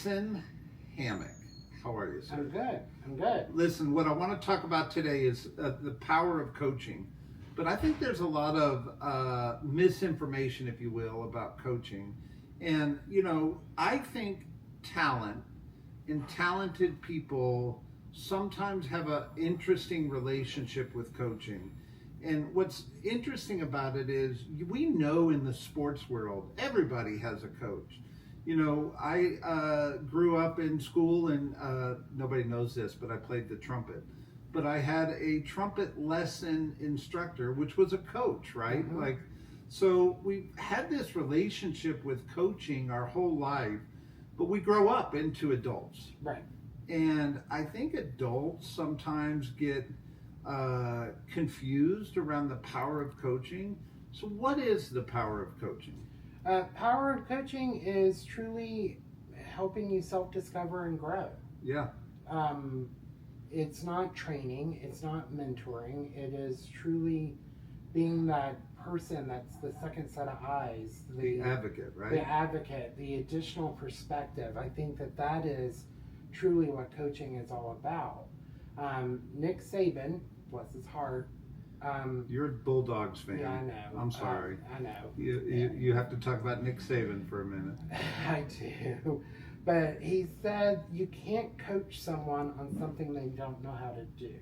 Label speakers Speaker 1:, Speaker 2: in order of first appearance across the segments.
Speaker 1: Jason Hammock. How are you, sir?
Speaker 2: I'm good. I'm good.
Speaker 1: Listen, what I want to talk about today is the power of coaching. But I think there's a lot of misinformation, if you will, about coaching. And, I think talent and talented people sometimes have an interesting relationship with coaching. And what's interesting about it is we know in the sports world, everybody has a coach. I grew up in school and nobody knows this, but I played the trumpet. But I had a trumpet lesson instructor, which was a coach, right?
Speaker 2: Mm-hmm.
Speaker 1: So we've had this relationship with coaching our whole life, but we grow up into adults.
Speaker 2: Right.
Speaker 1: And I think adults sometimes get confused around the power of coaching. So what is the power of coaching?
Speaker 2: Power of coaching is truly helping you self-discover and grow.
Speaker 1: Yeah.
Speaker 2: It's not training. It's not mentoring. It is truly being that person that's the second set of eyes.
Speaker 1: The advocate, right?
Speaker 2: The advocate, the additional perspective. I think that is truly what coaching is all about. Nick Saban, bless his heart.
Speaker 1: You're a Bulldogs fan.
Speaker 2: Yeah, I know.
Speaker 1: I'm sorry.
Speaker 2: I know.
Speaker 1: You have to talk about Nick Saban for a minute.
Speaker 2: I do. But he said you can't coach someone on something they don't know how to do.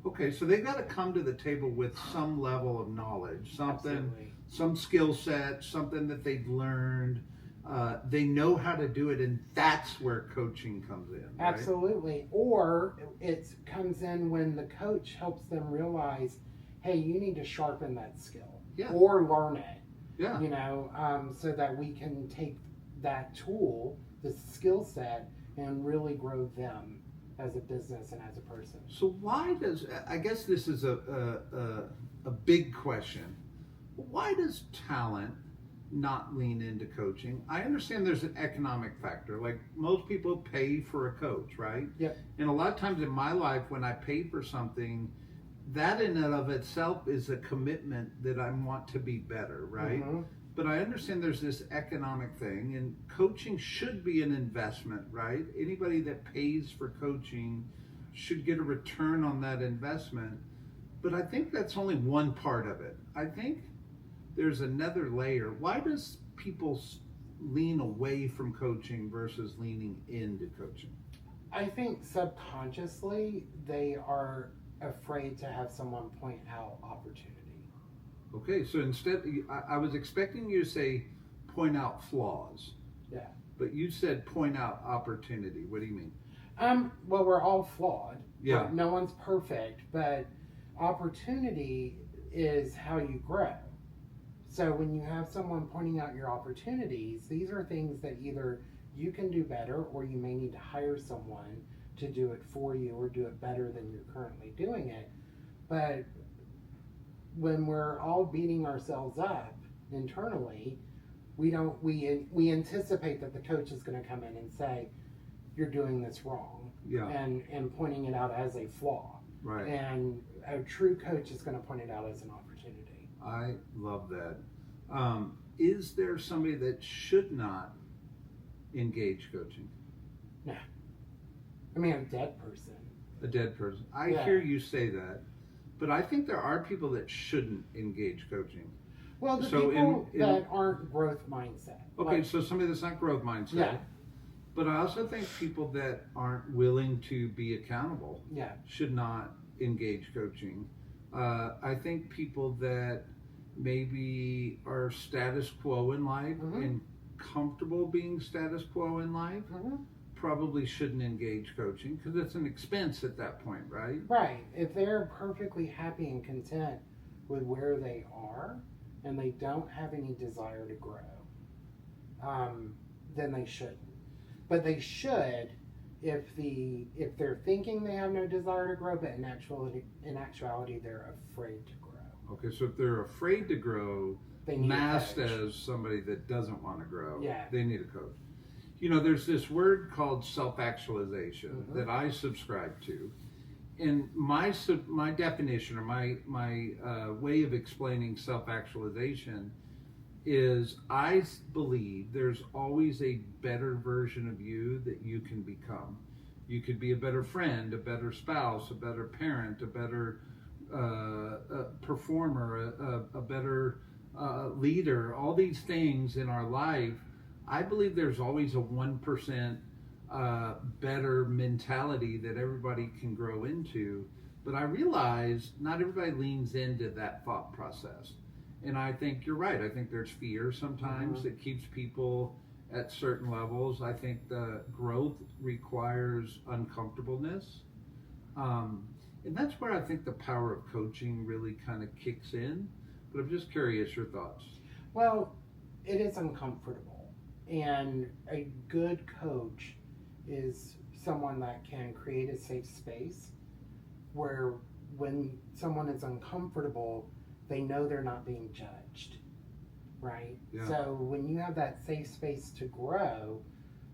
Speaker 1: Okay, so they got to come to the table with some level of knowledge,
Speaker 2: Absolutely.
Speaker 1: some skill set, something that they've learned. They know how to do it, and that's where coaching comes in. Right?
Speaker 2: Absolutely. Or it comes in when the coach helps them realize, hey, you need to sharpen that skill.
Speaker 1: Yeah.
Speaker 2: Or learn it.
Speaker 1: Yeah.
Speaker 2: So that we can take that tool, the skill set, and really grow them as a business and as a person.
Speaker 1: So why does, I guess this is a big question. Why does talent not lean into coaching? I understand there's an economic factor. Like most people pay for a coach, right?
Speaker 2: Yep.
Speaker 1: And a lot of times in my life when I pay for something, that in and of itself is a commitment that I want to be better, right?
Speaker 2: Mm-hmm.
Speaker 1: But I understand there's this economic thing, and coaching should be an investment, right? Anybody that pays for coaching should get a return on that investment. But I think that's only one part of it. I think there's another layer. Why does people lean away from coaching versus leaning into coaching?
Speaker 2: I think subconsciously they are afraid to have someone point out opportunity.
Speaker 1: Okay, so instead, I was expecting you to say point out flaws.
Speaker 2: Yeah.
Speaker 1: But you said point out opportunity. What do you mean?
Speaker 2: Well, we're all flawed.
Speaker 1: Yeah.
Speaker 2: No one's perfect, but opportunity is how you grow. So when you have someone pointing out your opportunities, these are things that either you can do better or you may need to hire someone to do it for you or do it better than you're currently doing it. But when we're all beating ourselves up internally, we anticipate that the coach is going to come in and say, you're doing this wrong.
Speaker 1: Yeah.
Speaker 2: And pointing it out as a flaw.
Speaker 1: Right.
Speaker 2: And a true coach is going to point it out as an opportunity.
Speaker 1: I love that. Is there somebody that should not engage coaching?
Speaker 2: No. I mean, a dead person.
Speaker 1: A dead person. I
Speaker 2: Yeah.
Speaker 1: hear you say that, but I think there are people that shouldn't engage coaching.
Speaker 2: Well, the
Speaker 1: So
Speaker 2: people
Speaker 1: in-
Speaker 2: that aren't growth mindset.
Speaker 1: Okay,
Speaker 2: Like,
Speaker 1: so somebody that's not growth mindset.
Speaker 2: Yeah.
Speaker 1: But I also think people that aren't willing to be accountable
Speaker 2: yeah.
Speaker 1: should not engage coaching. I think people that maybe are status quo in life
Speaker 2: Mhm.
Speaker 1: and comfortable being status quo in life
Speaker 2: Mhm.
Speaker 1: probably shouldn't engage coaching because it's an expense at that point, right?
Speaker 2: Right. If they're perfectly happy and content with where they are and they don't have any desire to grow, then they shouldn't. But they should if they're thinking they have no desire to grow, but in actuality they're afraid to grow.
Speaker 1: Okay, so if they're afraid to grow,
Speaker 2: They need a
Speaker 1: masked
Speaker 2: coach.
Speaker 1: as somebody that doesn't want to grow,
Speaker 2: Yeah.
Speaker 1: they need a coach. There's this word called self-actualization
Speaker 2: Mhm.
Speaker 1: that I subscribe to. And my definition or my way of explaining self-actualization is believe there's always a better version of you that you can become. You could be a better friend, a better spouse, a better parent, a better performer, a better leader. All these things in our life, I believe there's always a 1% better mentality that everybody can grow into. But I realize not everybody leans into that thought process. And I think you're right. I think there's fear sometimes that keeps people at certain levels. I think the growth requires uncomfortableness. And that's where I think the power of coaching really kind of kicks in. But I'm just curious your thoughts.
Speaker 2: Well, it is uncomfortable. And a good coach is someone that can create a safe space where when someone is uncomfortable, they know they're not being judged, right?
Speaker 1: Yeah.
Speaker 2: So when you have that safe space to grow,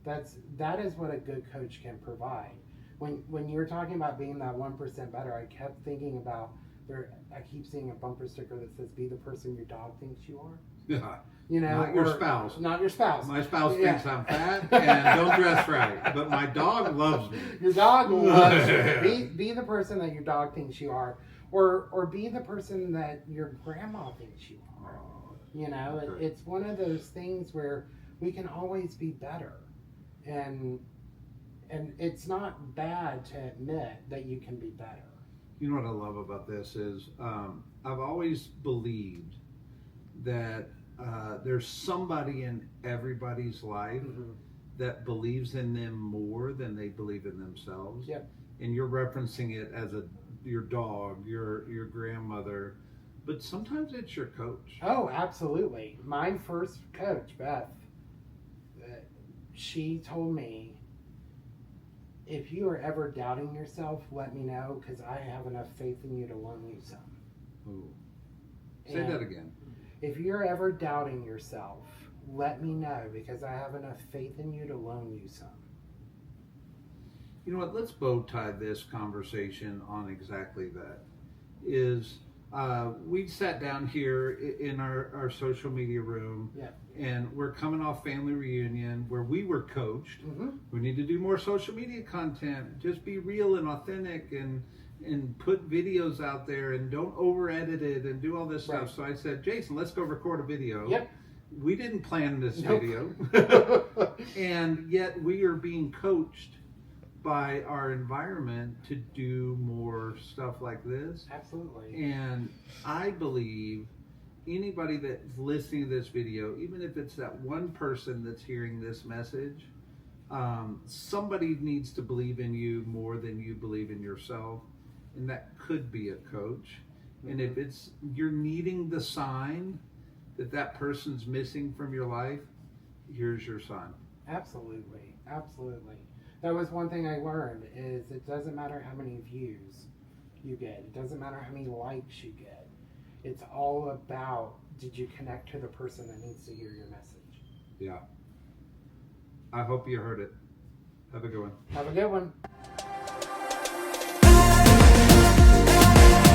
Speaker 2: that is what a good coach can provide. When you were talking about being that 1% better, I kept thinking about I keep seeing a bumper sticker that says, "Be the person your dog thinks you are."
Speaker 1: Yeah.
Speaker 2: You know,
Speaker 1: Not your spouse.
Speaker 2: Not your spouse.
Speaker 1: My spouse thinks I'm fat and don't dress right, but my dog loves me.
Speaker 2: Your dog loves you. Be the person that your dog thinks you are, or be the person that your grandma thinks you are. You know, it's one of those things where we can always be better, and it's not bad to admit that you can be better.
Speaker 1: You know what I love about this is I've always believed that there's somebody in everybody's life that believes in them more than they believe in themselves.
Speaker 2: Yep.
Speaker 1: And you're referencing it as your dog, your grandmother, but sometimes it's your coach.
Speaker 2: Oh, absolutely. My first coach, Beth, she told me, if you are ever doubting yourself, let me know, because I have enough faith in you to loan you some.
Speaker 1: Ooh. Say that again.
Speaker 2: If you're ever doubting yourself, let me know, because I have enough faith in you to loan you some.
Speaker 1: You know what? Let's bow tie this conversation on exactly that. We sat down here in our social media room, and we're coming off family reunion where we were coached. We need to do more social media content. Just be real and authentic and put videos out there and don't over edit it and do all this stuff. So I said, Jason, let's go record a video.
Speaker 2: Yep.
Speaker 1: We didn't plan this video. And yet we are being coached by our environment to do more stuff like this.
Speaker 2: Absolutely.
Speaker 1: And I believe anybody that's listening to this video, even if it's that one person that's hearing this message, somebody needs to believe in you more than you believe in yourself. And that could be a coach. And if you're needing the sign that person's missing from your life, here's your sign.
Speaker 2: Absolutely. Absolutely. That was one thing I learned, is it doesn't matter how many views you get. It doesn't matter how many likes you get. It's all about, did you connect to the person that needs to hear your message?
Speaker 1: Yeah. I hope you heard it. Have a good one.
Speaker 2: Have a good one.